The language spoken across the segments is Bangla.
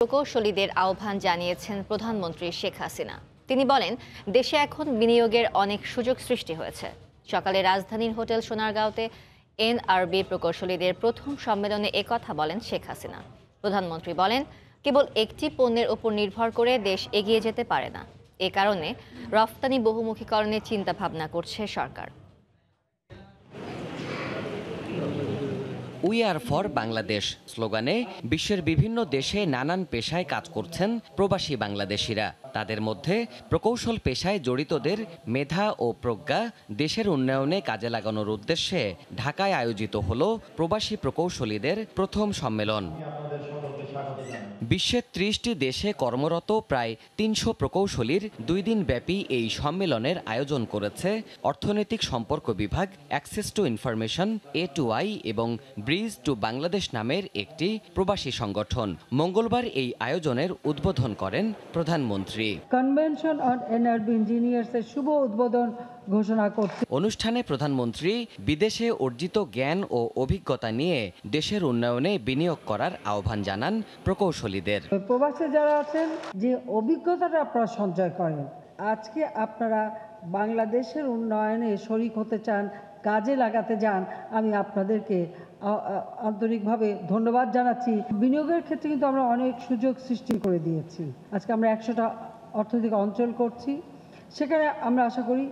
প্রকৌশলীদের আহ্বান জানিয়েছেন প্রধানমন্ত্রী শেখ হাসিনা। তিনি বলেন, দেশে এখন বিনিয়োগের অনেক সুযোগ সৃষ্টি হয়েছে। সকালে রাজধানীর হোটেল সোনারগাঁওতে এনআরবি প্রকৌশলীদের প্রথম সম্মেলনে একথা বলেন শেখ হাসিনা। প্রধানমন্ত্রী বলেন, কেবল একটি পণ্যের উপর নির্ভর করে দেশ এগিয়ে যেতে পারে না। এ কারণে রফতানি বহুমুখীকরণের চিন্তাভাবনা করছে সরকার। উই আর ফর বাংলাদেশ স্লোগানে বিশ্বের বিভিন্ন দেশে নানান পেশায় কাজ করছেন প্রবাসী বাংলাদেশিরা। তাদের মধ্যে প্রকৌশল পেশায় জড়িতদের মেধা ও প্রজ্ঞা দেশের উন্নয়নে কাজে লাগানোর উদ্দেশ্যে ঢাকায় আয়োজিত হলো প্রবাসী প্রকৌশলীদের প্রথম সম্মেলন। বিশ্বের ৩০টি দেশে কর্মরত প্রায় ৩০০ প্রকৌশলীর ২ দিন ব্যাপী এই সম্মেলনের আয়োজন করেছে অর্থনৈতিক সম্পর্ক বিভাগ, অ্যাক্সেস টু ইনফরমেশন A2I এবং ব্রিজ টু বাংলাদেশ নামের একটি প্রবাসী সংগঠন। মঙ্গলবার এই আয়োজনের উদ্বোধন করেন প্রধানমন্ত্রী। কনভেনশন অন এনআরবি ইঞ্জিনিয়ার্সের শুভ উদ্বোধন ঘোষণা করছি। অনুষ্ঠানে প্রধানমন্ত্রী বিদেশে অর্জিত জ্ঞান ও অভিজ্ঞতা নিয়ে দেশের উন্নয়নে বিনিয়োগ করার আহ্বান জানান প্রকৌশলীদের। প্রবাসে যারা আছেন, যে অভিজ্ঞতাটা আপনারা সঞ্চয় করেন, আজকে আপনারা বাংলাদেশের উন্নয়নে শরিক হতে চান, কাজে লাগাতে যান, আমি আপনাদেরকে আন্তরিকভাবে ধন্যবাদ জানাচ্ছি। বিনিয়োগের ক্ষেত্রে কিন্তু আমরা অনেক সুযোগ সৃষ্টি করে দিয়েছি। আজকে আমরা 100টা অর্থনৈতিক অঞ্চল করছি। সেখানে আমরা আশা করি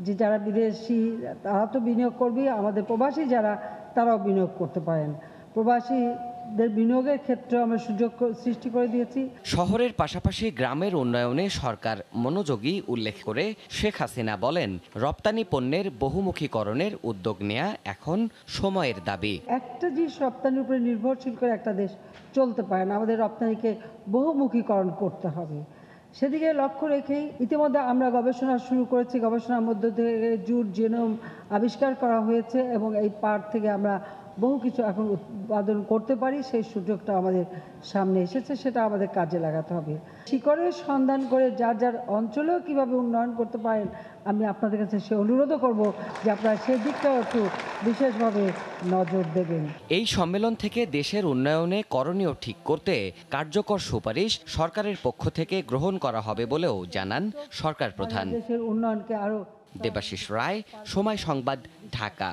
যে যারা বিদেশি তারা তো বিনিয়োগ করবে, আমাদের প্রবাসী যারা তারাও বিনিয়োগ করতে পারেন। প্রবাসীদের বিনিয়োগের ক্ষেত্রে আমরা সুযোগ সৃষ্টি করে দিয়েছি। শহরের পাশাপাশি গ্রামের উন্নয়নে সরকার মনোযোগী উল্লেখ করে শেখ হাসিনা বলেন, রপ্তানি পণ্যের বহুমুখীকরণের উদ্যোগ নেওয়া এখন সময়ের দাবি। একটা জিনিস রপ্তানির উপরে নির্ভরশীল করে একটা দেশ চলতে পারে না, আমাদের রপ্তানিকে বহুমুখীকরণ করতে হবে। সেদিকে লক্ষ্য রেখেই ইতিমধ্যে আমরা গবেষণা শুরু করেছি। গবেষণার মধ্য থেকে জুট জিনোম আবিষ্কার করা হয়েছে এবং এই পাট থেকে আমরা বহু কিছু এখন উৎপাদন করতে পারি। সেই সুযোগটা আমাদের সামনে এসেছে, সেটা আমাদের কাজে লাগাতে হবে। শিকড়ের সন্ধান করে যার যার অঞ্চলেও কীভাবে উন্নয়ন করতে পারেন, আমি আপনাদের কাছে সে অনুরোধও করব যে আপনারা সেই দিকটাও একটু বিশেষভাবে নজর দেবেন। এই সম্মেলন থেকে দেশের উন্নয়নে করণীয় ঠিক করতে কার্যকর সুপারিশ সরকারের পক্ষ থেকে গ্রহণ করা হবে বলেও জানান সরকার প্রধান। দেশের উন্নয়নকে আরো। দেবাশিস রায়, সময় সংবাদ, ঢাকা।